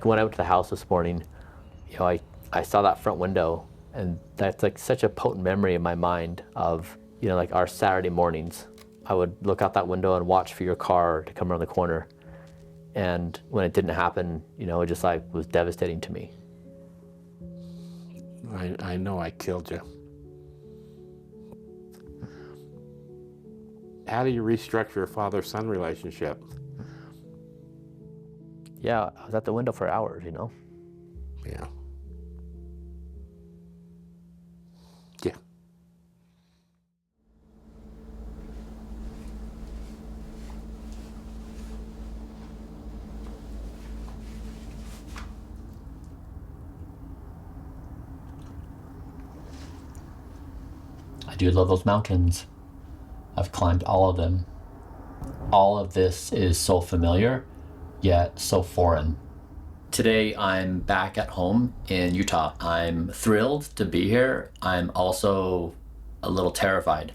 When I went to the house this morning, I saw that front window, and that's like such a potent memory in my mind of, like our Saturday mornings. I would look out that window and watch for your car to come around the corner. And when it didn't happen, it just like was devastating to me. I know I killed you. How do you restructure a father-son relationship? Yeah, I was at the window for hours, Yeah. Yeah. I do love those mountains. I've climbed all of them. All of this is so familiar, yet so foreign. Today I'm back at home in Utah. I'm thrilled to be here. I'm also a little terrified.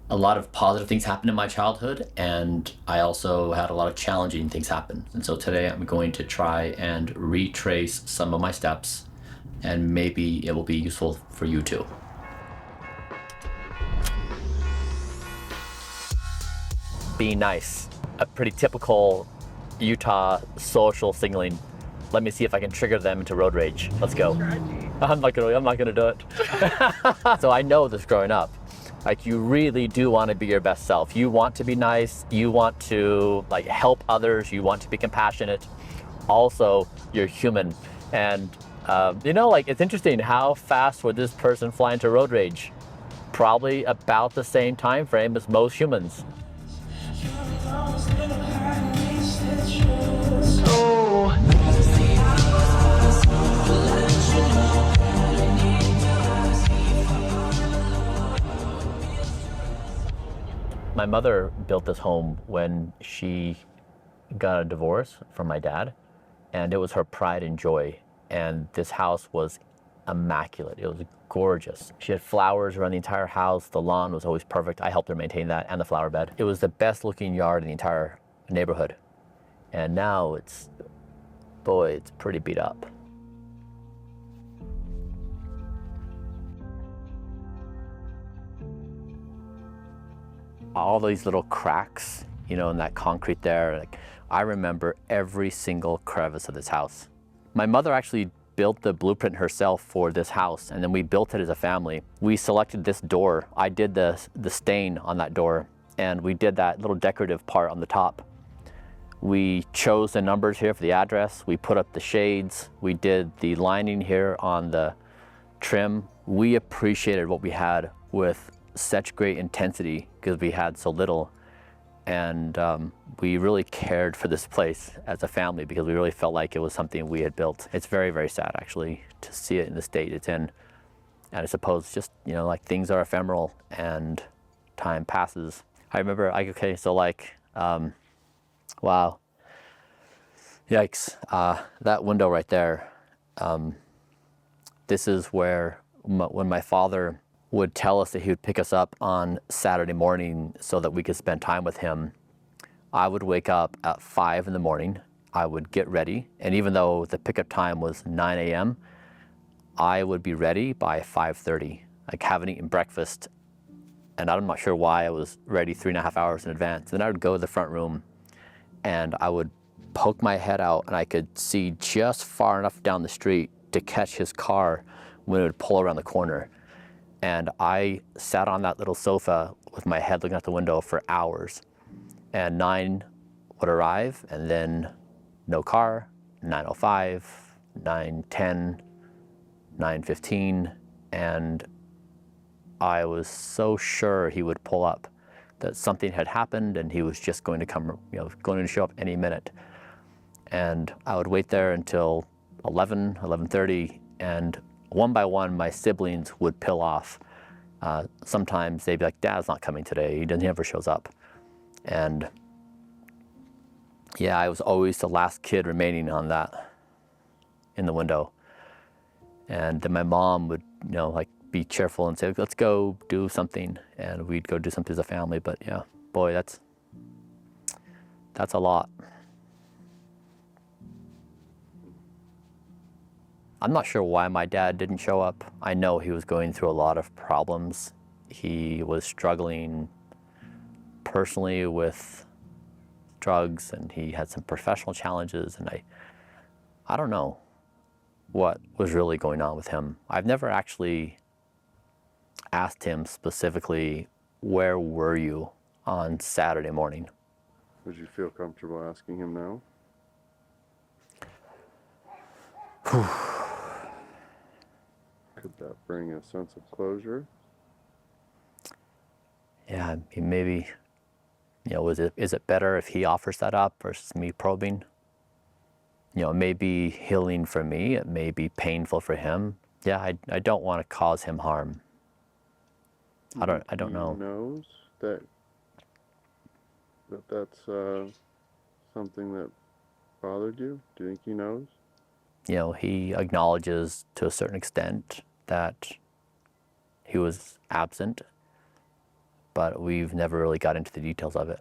A lot of positive things happened in my childhood, and I also had a lot of challenging things happen. And so today I'm going to try and retrace some of my steps, and maybe it will be useful for you too. Be nice. A pretty typical Utah social signaling. Let me see if I can trigger them into road rage. Let's go. I'm not gonna do it. So I know this growing up. Like, you really do want to be your best self. You want to be nice. You want to help others. You want to be compassionate. Also, you're human. And it's interesting, how fast would this person fly into road rage? Probably about the same time frame as most humans. My mother built this home when she got a divorce from my dad, and it was her pride and joy. And this house was immaculate. It was gorgeous. She had flowers around the entire house. The lawn was always perfect. I helped her maintain that, and the flower bed. It was the best looking yard in the entire neighborhood. And now it's pretty beat up. All these little cracks, in that concrete there. I remember every single crevice of this house. My mother actually built the blueprint herself for this house, and then we built it as a family. We selected this door. I did the stain on that door, and we did that little decorative part on the top. We chose the numbers here for the address. We put up the shades. We did the lining here on the trim. We appreciated what we had with such great intensity because we had so little. And we really cared for this place as a family because we really felt like it was something we had built. It's very, very sad, actually, to see it in the state it's in. And I suppose just, things are ephemeral and time passes. I remember, wow, yikes, that window right there. This is where when my father would tell us that he would pick us up on Saturday morning so that we could spend time with him. I would wake up at 5 in the morning. I would get ready. And even though the pickup time was 9 a.m., I would be ready by 5:30. Haven't eaten breakfast. And I'm not sure why I was ready 3.5 hours in advance. Then I would go to the front room and I would poke my head out, and I could see just far enough down the street to catch his car when it would pull around the corner. And I sat on that little sofa with my head looking out the window for hours. And 9 would arrive, and then no car, 9:05, 9:10, 9:15, and I was so sure he would pull up, that something had happened and he was just going to come, going to show up any minute. And I would wait there until 11, 11:30, and one by one, my siblings would peel off. Sometimes they'd be like, "Dad's not coming today. He never shows up." And yeah, I was always the last kid remaining on that in the window. And then my mom would, be careful and say, "Let's go do something." And we'd go do something as a family. But yeah, boy, that's a lot. I'm not sure why my dad didn't show up. I know he was going through a lot of problems. He was struggling personally with drugs, and he had some professional challenges, and I don't know what was really going on with him. I've never actually asked him specifically, where were you on Saturday morning? Would you feel comfortable asking him now? Could that bring a sense of closure? Yeah, maybe, is it better if he offers that up versus me probing? It may be healing for me, it may be painful for him. Yeah, I don't want to cause him harm. I don't know. He knows that's something that bothered you? Do you think he knows? He acknowledges to a certain extent that he was absent, but we've never really got into the details of it.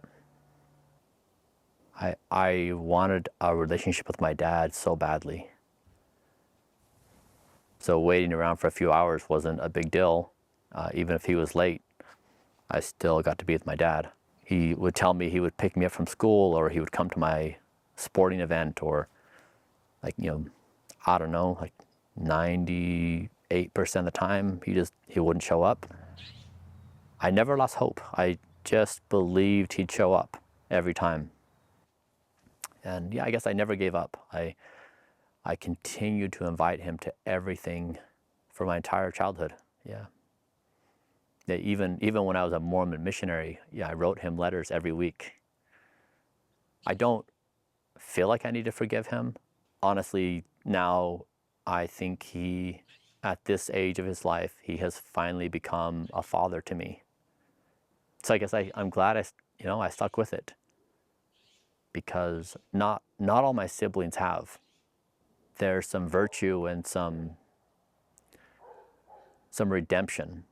I wanted a relationship with my dad so badly. So waiting around for a few hours wasn't a big deal. Even if he was late, I still got to be with my dad. He would tell me he would pick me up from school, or he would come to my sporting event, or I don't know, 98% of the time, he wouldn't show up. I never lost hope. I just believed he'd show up every time. And yeah, I guess I never gave up. I continued to invite him to everything for my entire childhood. Yeah. Even when I was a Mormon missionary, I wrote him letters every week. I don't feel like I need to forgive him. Honestly, now I think at this age of his life, he has finally become a father to me. So I guess I'm glad I stuck with it, because not all my siblings have. There's some virtue and some redemption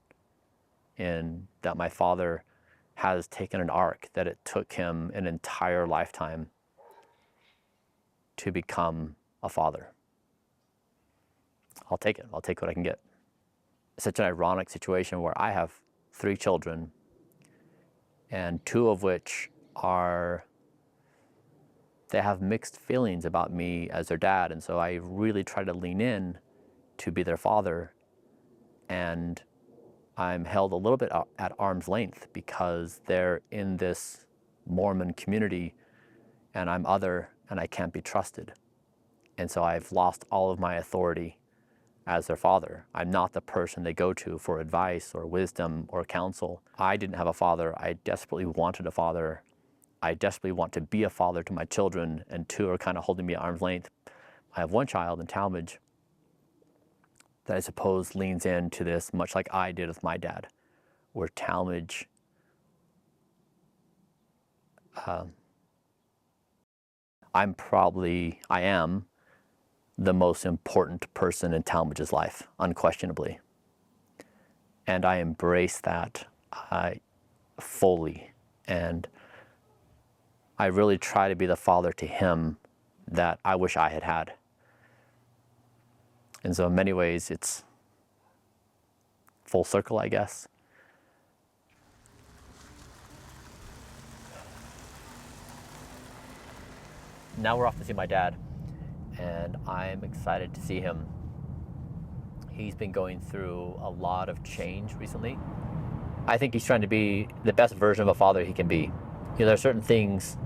in that my father has taken an arc that it took him an entire lifetime to become a father. I'll take it. I'll take what I can get. It's such an ironic situation where I have 3 children, and 2 of which they have mixed feelings about me as their dad, and so I really try to lean in to be their father, and I'm held a little bit at arm's length because they're in this Mormon community and I'm other and I can't be trusted. And so I've lost all of my authority as their father. I'm not the person they go to for advice or wisdom or counsel. I didn't have a father. I desperately wanted a father. I desperately want to be a father to my children, and 2 are kind of holding me at arm's length. I have 1 child in Talmadge that I suppose leans into this much like I did with my dad, where Talmadge I am the most important person in Talmadge's life, unquestionably. And I embrace that fully. And I really try to be the father to him that I wish I had had. And so in many ways, it's full circle, I guess. Now we're off to see my dad, and I'm excited to see him. He's been going through a lot of change recently. I think he's trying to be the best version of a father he can be. There are certain things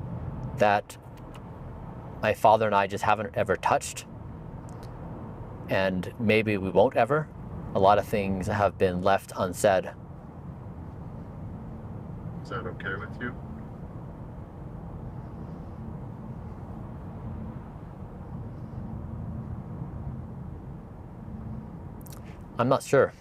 that my father and I just haven't ever touched, and maybe we won't ever. A lot of things have been left unsaid. Is that okay with you? I'm not sure.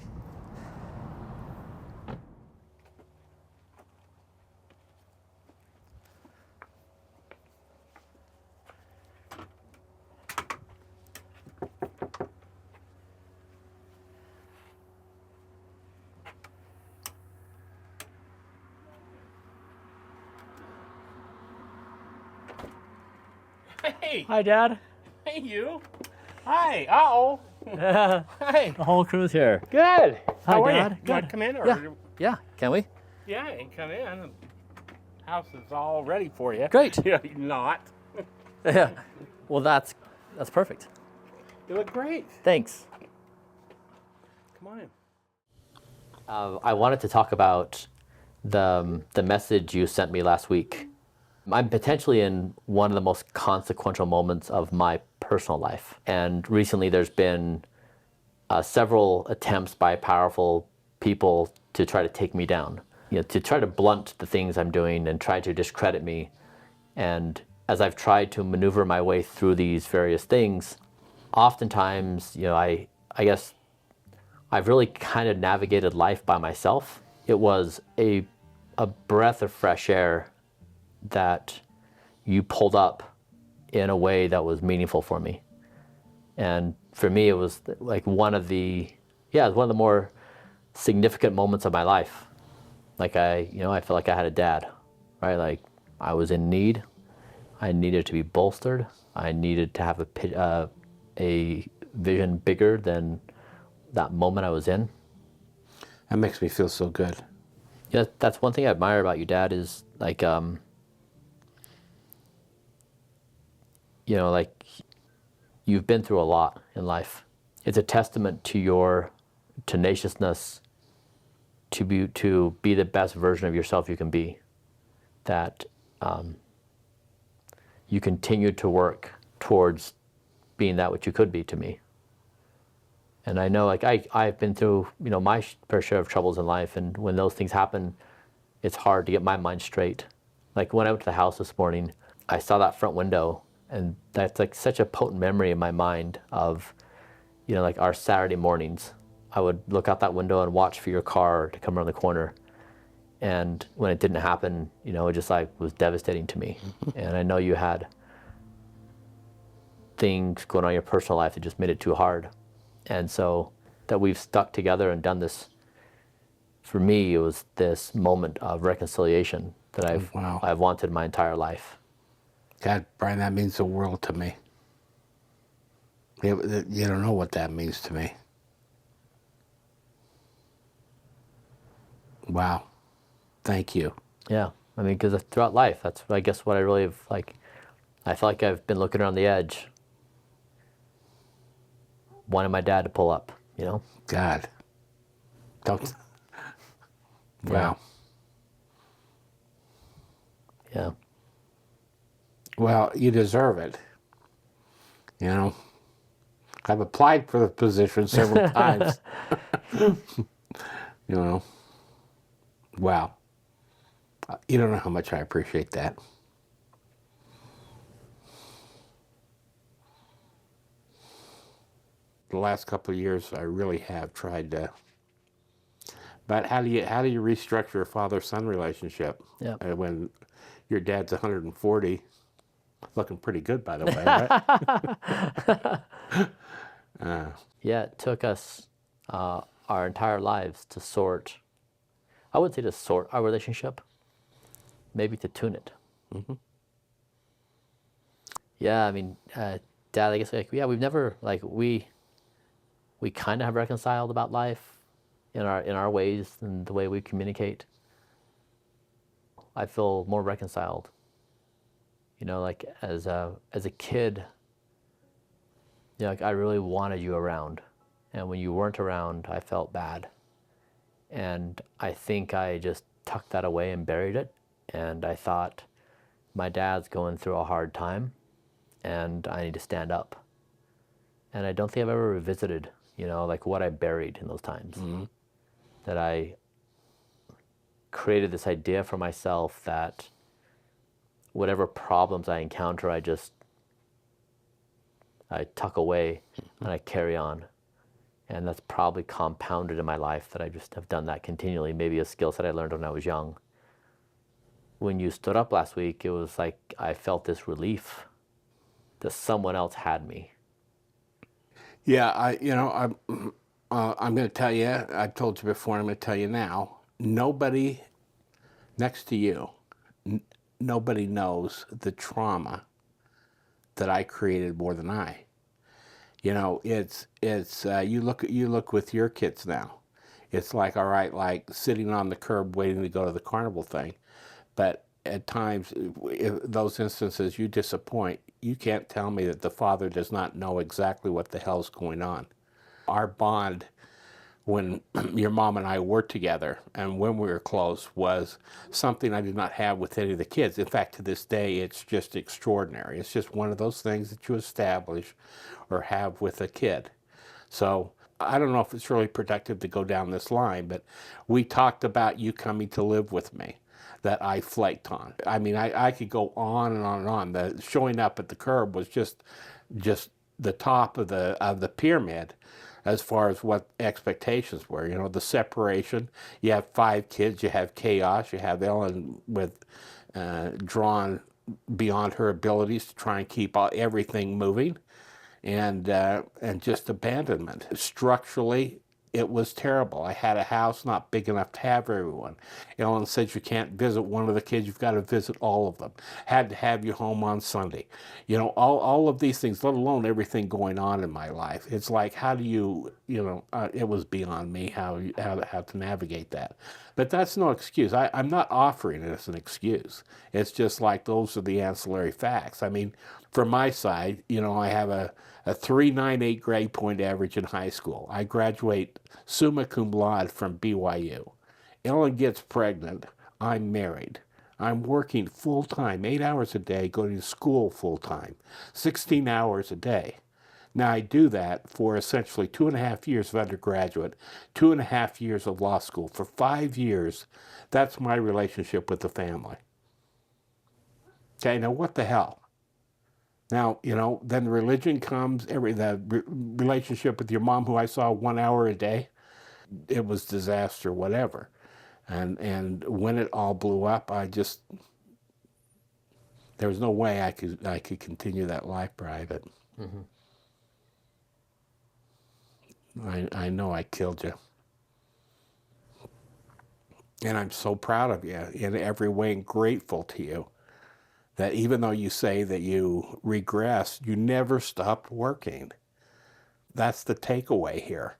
Hey! Hi, Dad. Hey, you! Hi! Uh-oh! Hey, The whole crew's here. good. How are Dad. you? You want Good. to come in? Or Yeah. Yeah. Can we? Yeah, and come in. House is all ready for you. Great. Yeah, not. Yeah. Well, that's perfect. You look great. Thanks. Come on in. I wanted to talk about the message you sent me last week. I'm potentially in one of the most consequential moments of my personal life. And recently there's been several attempts by powerful people to try to take me down, to try to blunt the things I'm doing and try to discredit me. And as I've tried to maneuver my way through these various things, oftentimes, I guess I've really kind of navigated life by myself. It was a breath of fresh air that you pulled up in a way that was meaningful for me. And for me, it was like one of the more significant moments of my life. Like I felt like I had a dad, right? Like I was in need. I needed to be bolstered. I needed to have a vision bigger than that moment I was in. That makes me feel so good. Yeah, that's one thing I admire about you, Dad, is like, like you've been through a lot in life. It's a testament to your tenaciousness to be the best version of yourself you can be. That you continue to work towards being that which you could be to me. And I know, like I've been through, my fair share of troubles in life, and when those things happen, it's hard to get my mind straight. Like when I went to the house this morning, I saw that front window, and that's like such a potent memory in my mind of, like our Saturday mornings. I would look out that window and watch for your car to come around the corner. And when it didn't happen, it just like was devastating to me. And I know you had things going on in your personal life that just made it too hard. And so that we've stuck together and done this, for me, it was this moment of reconciliation that I've wanted my entire life. God, Bryan, that means the world to me. You don't know what that means to me. Wow. Thank you. Yeah, I mean, because throughout life, that's I guess what I really have, like, I feel like I've been looking around the edge, wanting my dad to pull up, God. Don't. Wow. Yeah. Well, you deserve it. I've applied for the position several times. Wow. You don't know how much I appreciate that. The last couple of years, I really have tried to. But how do you restructure a father-son relationship? Yeah. When your dad's 140, looking pretty good, by the way, right? Yeah, it took us our entire lives to sort. I wouldn't say to sort our relationship, maybe to tune it. Mm-hmm. Yeah, I mean, Dad, I guess we've never we kind of have reconciled about life in our ways and the way we communicate. I feel more reconciled. Like as a kid, like I really wanted you around, and when you weren't around, I felt bad. And I think I just tucked that away and buried it. And I thought, my dad's going through a hard time, and I need to stand up. And I don't think I've ever revisited, like what I buried in those times. Mm-hmm. That I created this idea for myself that whatever problems I encounter, I tuck away and I carry on. And that's probably compounded in my life, that I just have done that continually. Maybe a skill set I learned when I was young. When you stood up last week, it was like I felt this relief that someone else had me. Yeah, I'm going to tell you. I've told you before. I'm going to tell you now. Nobody next to you, nobody knows the trauma that I created more than I. You know, you look with your kids now. It's like, all right, like sitting on the curb waiting to go to the carnival thing. But at times, if those instances you disappoint, you can't tell me that the father does not know exactly what the hell's going on. Our bond when your mom and I were together and when we were close was something I did not have with any of the kids. In fact, to this day, it's just extraordinary. It's just one of those things that you establish or have with a kid. So I don't know if it's really productive to go down this line, but we talked about you coming to live with me that I flaked on. I mean, I could go on and on and on. The showing up at the curb was just the top of the pyramid as far as what expectations were. You know, the separation. You have 5 kids. You have chaos. You have Ellen with drawn beyond her abilities to try and keep everything moving, and just abandonment. Structurally, it was terrible. I had a house not big enough to have everyone. Ellen said you can't visit one of the kids, you've got to visit all of them. Had to have you home on Sunday. You know, all of these things, let alone everything going on in my life. It's like, how do you know, it was beyond me how to navigate that. But that's no excuse. I'm not offering it as an excuse. It's just like those are the ancillary facts. I mean, from my side, you know, I have a 3.98 grade point average in high school. I graduate summa cum laude from BYU. Ellen gets pregnant. I'm married. I'm working full time, 8 hours a day, going to school full time, 16 hours a day. Now I do that for essentially 2.5 years of undergraduate, 2.5 years of law school. For 5 years, that's my relationship with the family. Okay, now what the hell? Now, you know, then religion comes, the relationship with your mom, who I saw 1 hour a day, it was disaster, whatever. And when it all blew up, there was no way I could continue that life, Bryan. But I know I killed you. And I'm so proud of you in every way and grateful to you that even though you say that you regressed, you never stopped working. That's the takeaway here,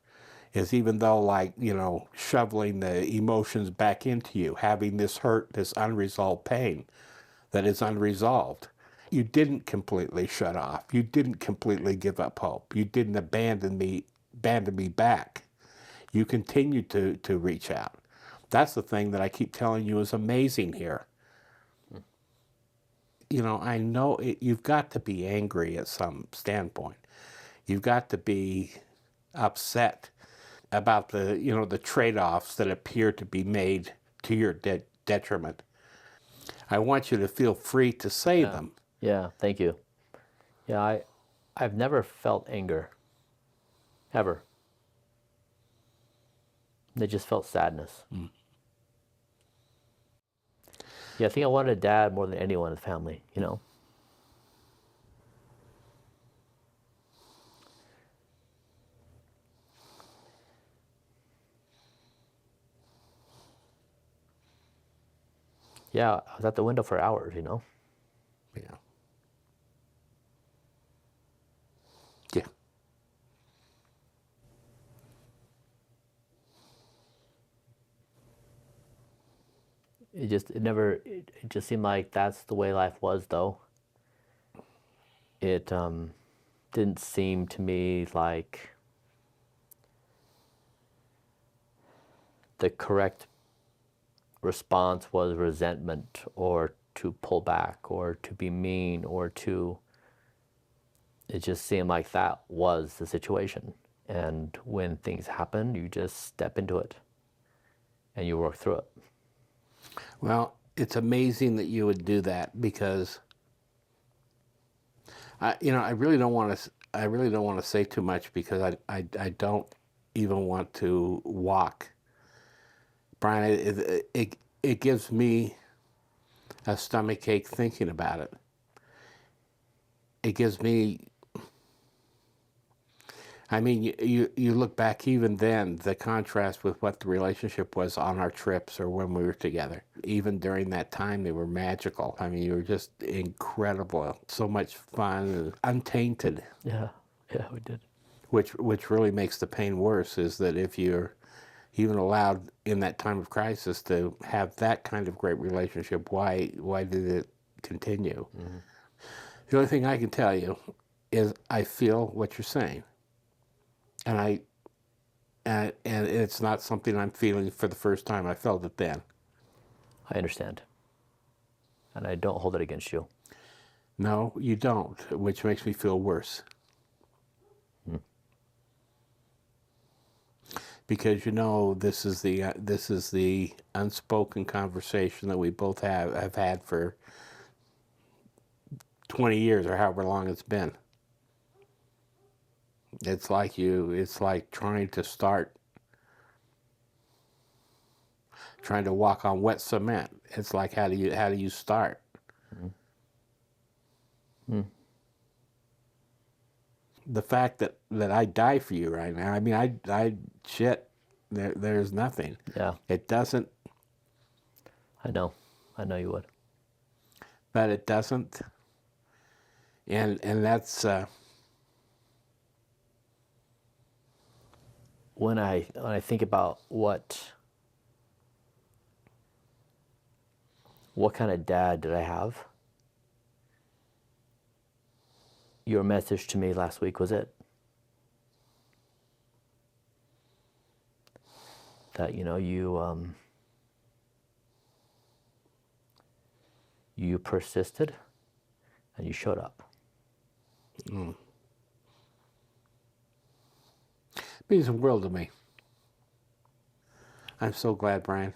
is even though, like, you know, shoveling the emotions back into you, having this hurt, this unresolved pain that is unresolved, you didn't completely shut off. You didn't completely give up hope. You didn't abandon me back. You continued to reach out. That's the thing that I keep telling you is amazing here. You know, I know you've got to be angry at some standpoint. You've got to be upset about the trade-offs that appear to be made to your detriment. I want you to feel free to say them. Yeah, thank you. Yeah, I've never felt anger, ever. I just felt sadness. Yeah, I think I wanted a dad more than anyone in the family, you know. Yeah, I was at the window for hours, you know. Yeah. Yeah. It just seemed like that's the way life was, though. It didn't seem to me like the correct response was resentment or to pull back or to be mean or to, it just seemed like that was the situation. And when things happen, you just step into it and you work through it. Well, it's amazing that you would do that, because I really don't want to say too much, because I don't even want to walk. Bryan, it gives me a stomachache thinking about it. It gives me, I mean, you look back even then, the contrast with what the relationship was on our trips or when we were together. Even during that time, they were magical. I mean, you were just incredible. So much fun, and untainted. Yeah, we did. which really makes the pain worse, is that if you're even allowed in that time of crisis to have that kind of great relationship, why did it continue? Mm-hmm. The only thing I can tell you is I feel what you're saying, and and it's not something I'm feeling for the first time. I felt it then. I understand, and I don't hold it against you. No, you don't, which makes me feel worse. Because this is the unspoken conversation that we both have had for 20 years or however long it's been. It's like trying to walk on wet cement. It's like, how do you start? Mm-hmm. The fact that I die for you right now, I mean, there's nothing. Yeah. It doesn't. I know you would. But it doesn't. And that's. When I think about what kind of dad did I have? Your message to me last week was it. That you persisted and you showed up. Mm. It means the world to me. I'm so glad, Bryan.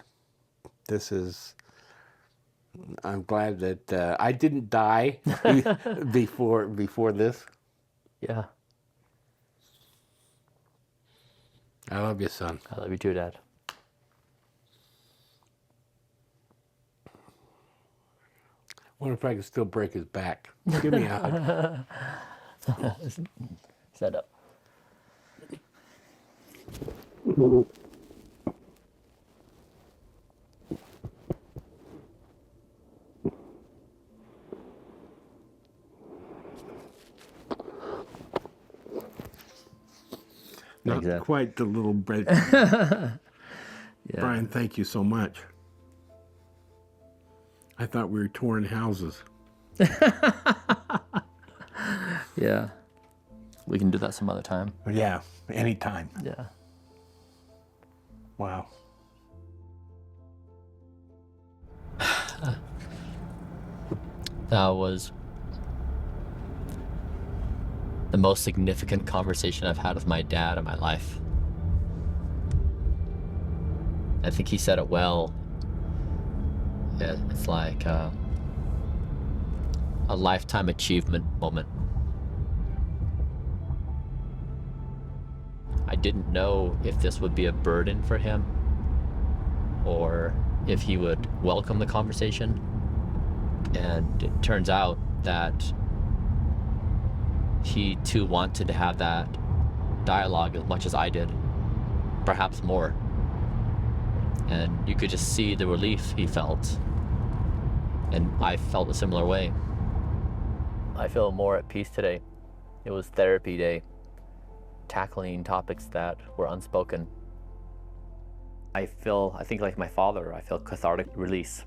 I'm glad that I didn't die before this. Yeah. I love you, son. I love you too, Dad. Wonder if I can still break his back. Give me a hug. Set up. Not Exactly. Quite the little bread. Yeah. Bryan, thank you so much. I thought we were touring houses. Yeah. We can do that some other time. Yeah, anytime. Yeah. Wow. That was the most significant conversation I've had with my dad in my life. I think he said it well. It's like a lifetime achievement moment. I didn't know if this would be a burden for him or if he would welcome the conversation. And it turns out that he too wanted to have that dialogue as much as I did, perhaps more. And you could just see the relief he felt. And I felt a similar way. I feel more at peace today. It was therapy day, tackling topics that were unspoken. I think like my father, I feel cathartic release.